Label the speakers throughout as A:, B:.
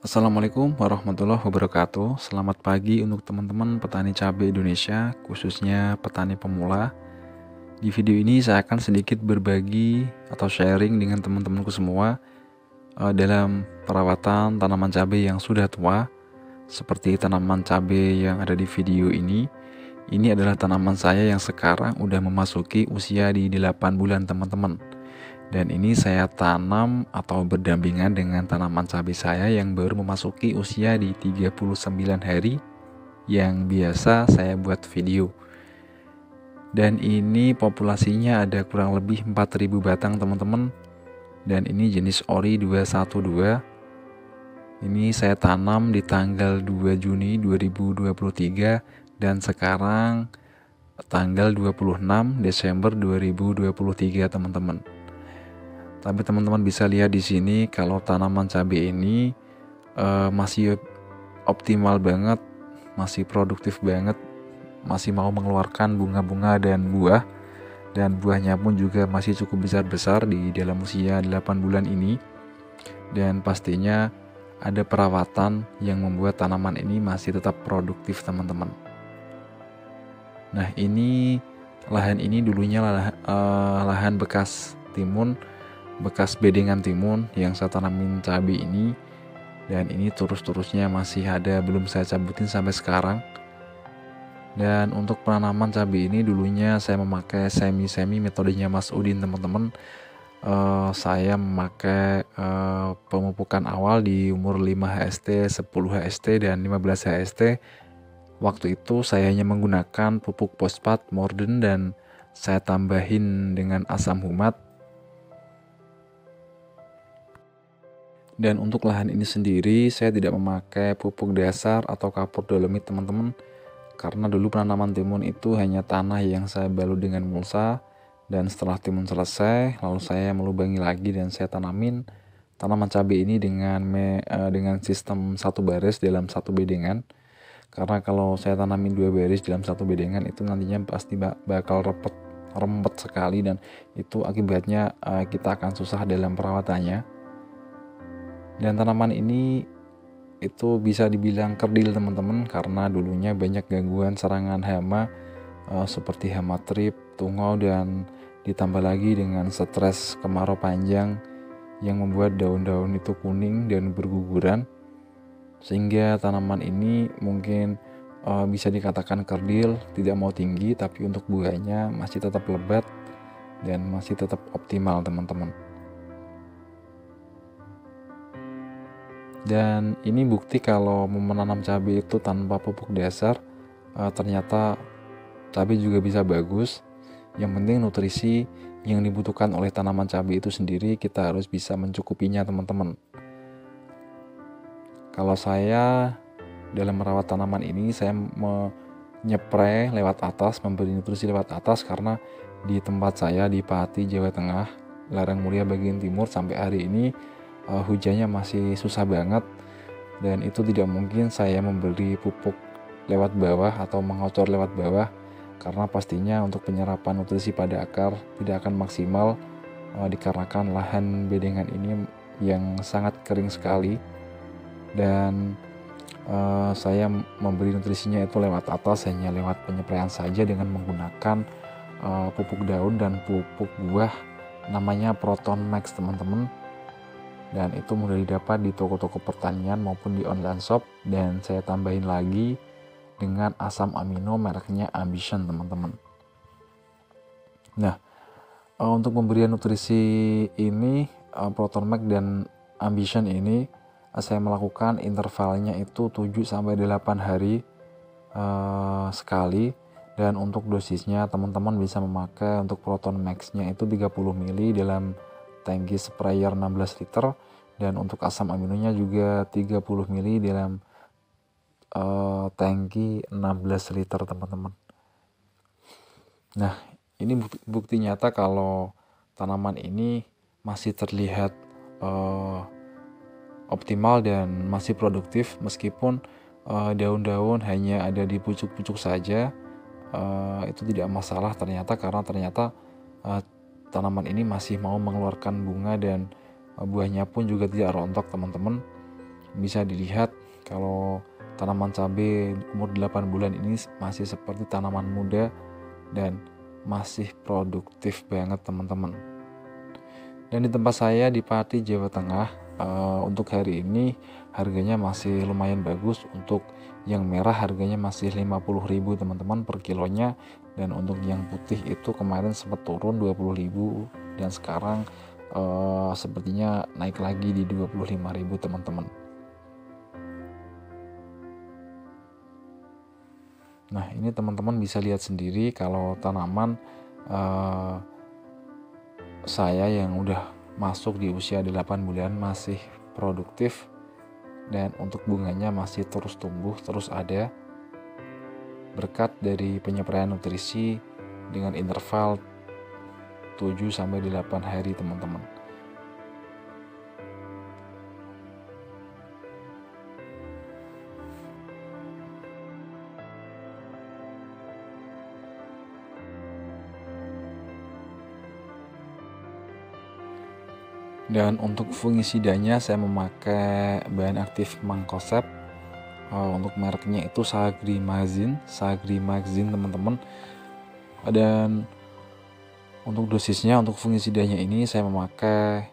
A: Assalamualaikum warahmatullahi wabarakatuh. Selamat pagi untuk teman-teman petani cabai Indonesia, khususnya petani pemula. Di video ini saya akan sedikit berbagi atau sharing dengan teman-temanku semua dalam perawatan tanaman cabai yang sudah tua, seperti tanaman cabai yang ada di video ini. Ini adalah tanaman saya yang sekarang udah memasuki usia di 8 bulan teman-teman. Dan ini saya tanam atau berdampingan dengan tanaman cabai saya yang baru memasuki usia di 39 hari yang biasa saya buat video. Dan ini populasinya ada kurang lebih 4000 batang teman-teman. Dan ini jenis Ori 212. Ini saya tanam di tanggal 2 Juni 2023 dan sekarang tanggal 26 Desember 2023 teman-teman. Tapi teman-teman bisa lihat di sini kalau tanaman cabai ini masih optimal banget, masih produktif banget, masih mau mengeluarkan bunga-bunga dan buah. Dan buahnya pun juga masih cukup besar-besar di dalam usia 8 bulan ini. Dan pastinya ada perawatan yang membuat tanaman ini masih tetap produktif teman-teman. Nah, ini lahan ini dulunya lahan bekas timun, bekas bedengan timun yang saya tanamin cabai ini, dan ini terus-terusnya masih ada, belum saya cabutin sampai sekarang. Dan untuk penanaman cabai ini dulunya saya memakai semi metodenya Mas Udin teman-teman. Saya memakai pemupukan awal di umur 5 HST, 10 HST, dan 15 HST. Waktu itu saya hanya menggunakan pupuk fosfat Morden dan saya tambahin dengan asam humat. Dan untuk lahan ini sendiri saya tidak memakai pupuk dasar atau kapur dolomit teman-teman, karena dulu penanaman timun itu hanya tanah yang saya balut dengan mulsa. Dan setelah timun selesai, lalu saya melubangi lagi dan saya tanamin tanaman cabai ini dengan sistem satu baris dalam satu bedengan. Karena kalau saya tanamin 2 baris dalam satu bedengan itu nantinya pasti bakal rempet sekali, dan itu akibatnya kita akan susah dalam perawatannya. Dan tanaman ini itu bisa dibilang kerdil teman-teman, karena dulunya banyak gangguan serangan hama seperti hama trip, tungau, dan ditambah lagi dengan stres kemarau panjang yang membuat daun-daun itu kuning dan berguguran, sehingga tanaman ini mungkin bisa dikatakan kerdil, tidak mau tinggi, tapi untuk buahnya masih tetap lebat dan masih tetap optimal teman-teman. Dan ini bukti kalau menanam cabai itu tanpa pupuk dasar, ternyata cabai juga bisa bagus. Yang penting nutrisi yang dibutuhkan oleh tanaman cabai itu sendiri kita harus bisa mencukupinya teman-teman. Kalau saya dalam merawat tanaman ini, saya menyepray lewat atas, memberi nutrisi lewat atas, karena di tempat saya di Pati, Jawa Tengah, Lereng Muria bagian timur, sampai hari ini hujannya masih susah banget, dan itu tidak mungkin saya memberi pupuk lewat bawah atau mengocor lewat bawah, karena pastinya untuk penyerapan nutrisi pada akar tidak akan maksimal dikarenakan lahan bedengan ini yang sangat kering sekali. Dan saya memberi nutrisinya itu lewat atas, hanya lewat penyepraian saja dengan menggunakan pupuk daun dan pupuk buah namanya Proton Max teman-teman. Dan itu mudah didapat di toko-toko pertanian maupun di online shop, dan saya tambahin lagi dengan asam amino mereknya Ambition teman-teman. Nah, untuk pemberian nutrisi ini Proton Max dan Ambition ini saya melakukan intervalnya itu 7-8 hari sekali. Dan untuk dosisnya teman-teman bisa memakai untuk Proton Max-nya itu 30 ml dalam tangki sprayer 16 liter, dan untuk asam aminonya juga 30 ml dalam tangki 16 liter teman-teman. Nah, ini bukti nyata kalau tanaman ini masih terlihat optimal dan masih produktif, meskipun daun-daun hanya ada di pucuk-pucuk saja. Itu tidak masalah ternyata, karena ternyata tanaman ini masih mau mengeluarkan bunga dan buahnya pun juga tidak rontok teman-teman. bisa dilihat kalau tanaman cabai umur 8 bulan ini masih seperti tanaman muda dan masih produktif banget teman-teman. Dan di tempat saya di Pati, Jawa Tengah, untuk hari ini harganya masih lumayan bagus. Untuk yang merah harganya masih 50.000 teman-teman per kilonya, dan untuk yang putih itu kemarin sempat turun 20.000 dan sekarang sepertinya naik lagi di 25.000 teman-teman. Nah, ini teman-teman bisa lihat sendiri kalau tanaman saya yang udah masuk di usia 8 bulan masih produktif, dan untuk bunganya masih terus tumbuh, terus ada, berkat dari penyampaian nutrisi dengan interval 7-8 hari teman-teman. Dan untuk fungisidanya saya memakai bahan aktif Mancozeb. Untuk mereknya itu Sagrimazin teman-teman. Dan untuk dosisnya, untuk fungisidanya ini saya memakai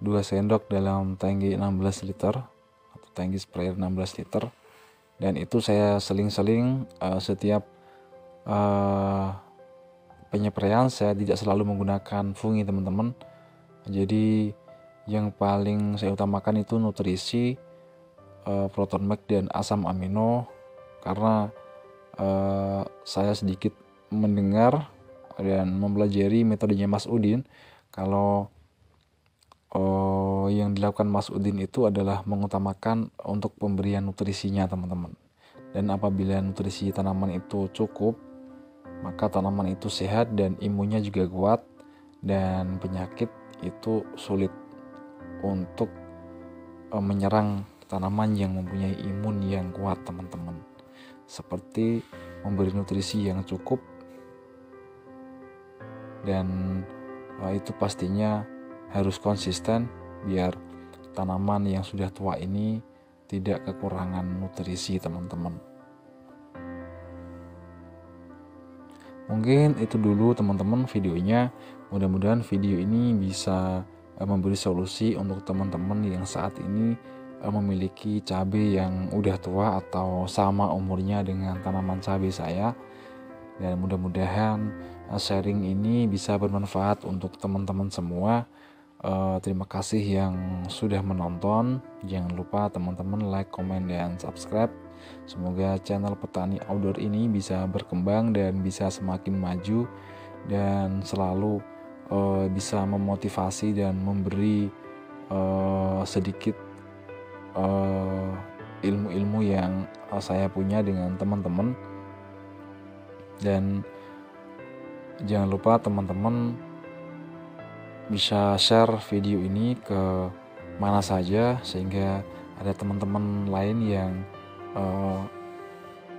A: 2 sendok dalam tangki 16 liter atau tangki sprayer 16 liter. Dan itu saya seling-seling setiap penyepraian. Saya tidak selalu menggunakan fungi teman-teman. Jadi yang paling saya utamakan itu nutrisi, proton mac dan asam amino, karena saya sedikit mendengar dan mempelajari metodenya Mas Udin kalau yang dilakukan Mas Udin itu adalah mengutamakan untuk pemberian nutrisinya teman-teman. Dan apabila nutrisi tanaman itu cukup, maka tanaman itu sehat dan imunnya juga kuat, dan penyakit itu sulit untuk menyerang tanaman yang mempunyai imun yang kuat teman-teman. Seperti memberi nutrisi yang cukup, dan itu pastinya harus konsisten biar tanaman yang sudah tua ini tidak kekurangan nutrisi teman-teman. Mungkin itu dulu teman-teman videonya. Mudah-mudahan video ini bisa memberi solusi untuk teman-teman yang saat ini memiliki cabai yang udah tua atau sama umurnya dengan tanaman cabai saya. Dan mudah-mudahan sharing ini bisa bermanfaat untuk teman-teman semua. Terima kasih yang sudah menonton. Jangan lupa teman-teman like, comment, dan subscribe. Semoga channel Petani Outdoor ini bisa berkembang dan bisa semakin maju, dan selalu bisa memotivasi dan memberi sedikit ilmu-ilmu yang saya punya dengan teman-teman. Dan jangan lupa teman-teman bisa share video ini ke mana saja, sehingga ada teman-teman lain yang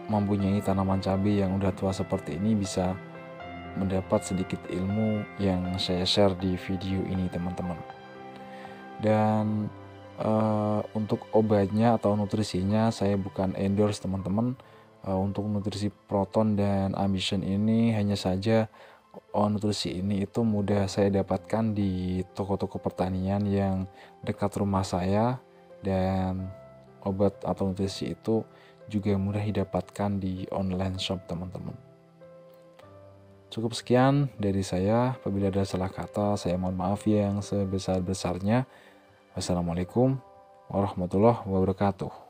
A: mempunyai tanaman cabai yang udah tua seperti ini bisa mendapat sedikit ilmu yang saya share di video ini teman-teman. Dan untuk obatnya atau nutrisinya saya bukan endorse teman-teman. Untuk nutrisi proton dan ambition ini hanya saja nutrisi ini itu mudah saya dapatkan di toko-toko pertanian yang dekat rumah saya, dan obat atau nutrisi itu juga mudah didapatkan di online shop teman-teman. Cukup sekian dari saya. Apabila ada salah kata, saya mohon maaf yang sebesar-besarnya. Wassalamualaikum warahmatullahi wabarakatuh.